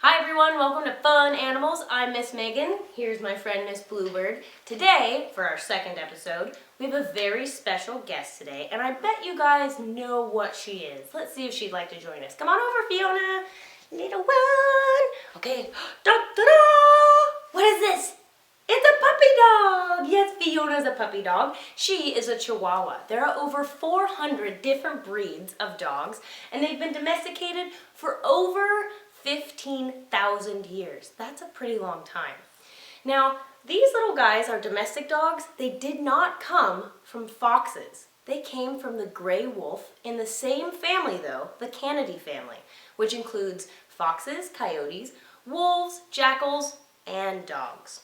Hi everyone, welcome to Fun Animals. I'm Miss Megan. Here's my friend Miss Bluebird. Today, for our second episode, we have a very special guest today, and I bet you guys know what she is. Let's see if she'd like to join us. Come on over, Fiona. Little one. Okay. Da-da-da! What is this? It's a puppy dog! Yes, Fiona's a puppy dog. She is a Chihuahua. There are over 400 different breeds of dogs, and they've been domesticated for over 15,000 years. That's a pretty long time. Now, these little guys are domestic dogs. They did not come from foxes. They came from the gray wolf in the same family though, the Canidae family, which includes foxes, coyotes, wolves, jackals, and dogs.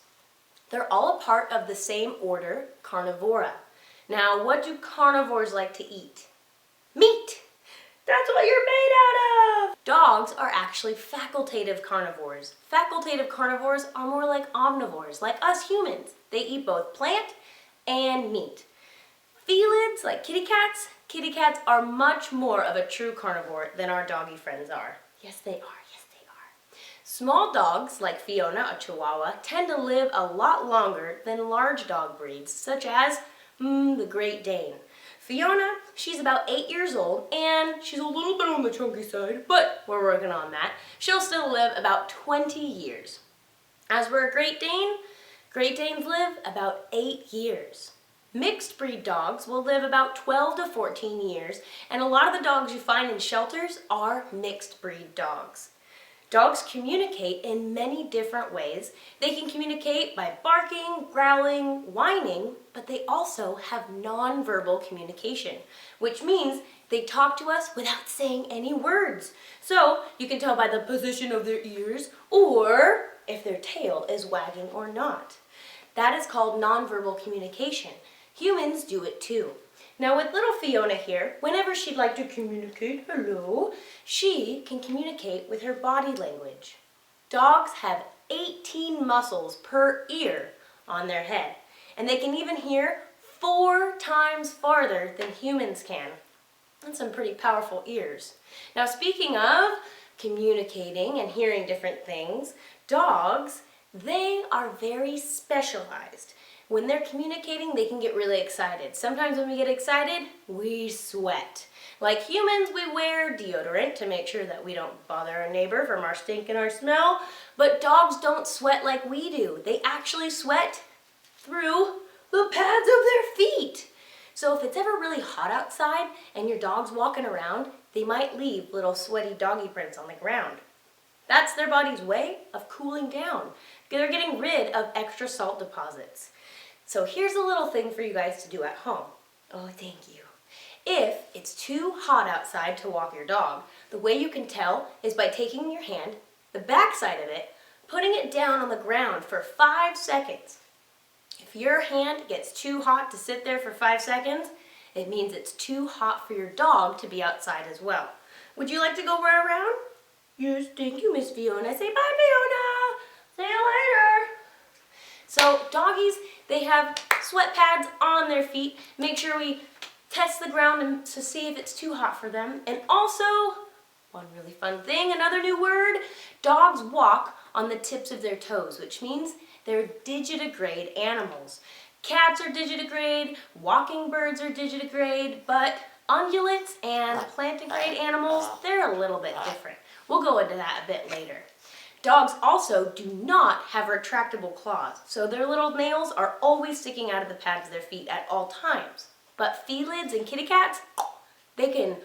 They're all a part of the same order, Carnivora. Now, what do carnivores like to eat? Meat! That's what you're made out of! Dogs are actually facultative carnivores. Facultative carnivores are more like omnivores, like us humans. They eat both plant and meat. Felids, like kitty cats are much more of a true carnivore than our doggy friends are. Yes, they are. Yes, they are. Small dogs, like Fiona, a Chihuahua, tend to live a lot longer than large dog breeds, such as the Great Dane. Fiona, she's about 8 years old, and she's a little bit on the chunky side, but we're working on that. She'll still live about 20 years. As for a Great Dane, Great Danes live about 8 years. Mixed breed dogs will live about 12 to 14 years, and a lot of the dogs you find in shelters are mixed breed dogs. Dogs communicate in many different ways. They can communicate by barking, growling, whining, but they also have nonverbal communication, which means they talk to us without saying any words. So you can tell by the position of their ears or if their tail is wagging or not. That is called nonverbal communication. Humans do it too. Now with little Fiona here, whenever she'd like to communicate, hello, she can communicate with her body language. Dogs have 18 muscles per ear on their head, and they can even hear 4 times farther than humans can. That's some pretty powerful ears. Now speaking of communicating and hearing different things, dogs, they are very specialized. When they're communicating, they can get really excited. Sometimes when we get excited, we sweat. Like humans, we wear deodorant to make sure that we don't bother our neighbor from our stink and our smell, but dogs don't sweat like we do. They actually sweat through the pads of their feet. So if it's ever really hot outside and your dog's walking around, they might leave little sweaty doggy prints on the ground. That's their body's way of cooling down. They're getting rid of extra salt deposits. So here's a little thing for you guys to do at home. Oh, thank you. If it's too hot outside to walk your dog, the way you can tell is by taking your hand, the back side of it, putting it down on the ground for 5 seconds. If your hand gets too hot to sit there for 5 seconds, it means it's too hot for your dog to be outside as well. Would you like to go run around? Yes, thank you, Miss Fiona. Say bye, Fiona. See you later. So doggies, they have sweat pads on their feet. Make sure we test the ground to see if it's too hot for them. And also, one really fun thing, another new word, dogs walk on the tips of their toes, which means they're digitigrade animals. Cats are digitigrade, walking birds are digitigrade, but ungulates and plantigrade animals, they're a little bit different. We'll go into that a bit later. Dogs also do not have retractable claws, so their little nails are always sticking out of the pads of their feet at all times. But felids and kitty cats, they can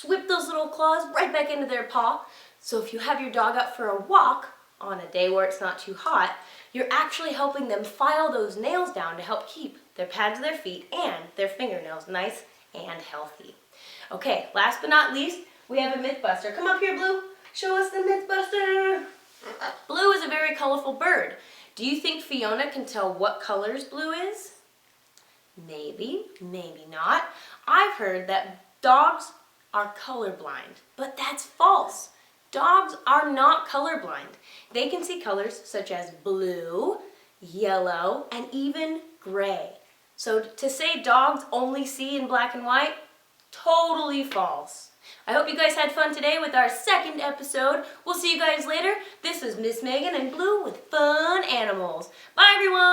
whip those little claws right back into their paw. So if you have your dog out for a walk on a day where it's not too hot, you're actually helping them file those nails down to help keep their pads of their feet and their fingernails nice and healthy. Okay, last but not least, we have a Mythbuster. Come up here, Blue. Show us the Mythbuster. Blue is a very colorful bird. Do you think Fiona can tell what colors blue is? Maybe, maybe not. I've heard that dogs are colorblind, but that's false. Dogs are not colorblind. They can see colors such as blue, yellow, and even gray. So to say dogs only see in black and white, totally false. I hope you guys had fun today with our second episode. We'll see you guys later. This was Miss Megan and Blue with Fun Animals. Bye, everyone.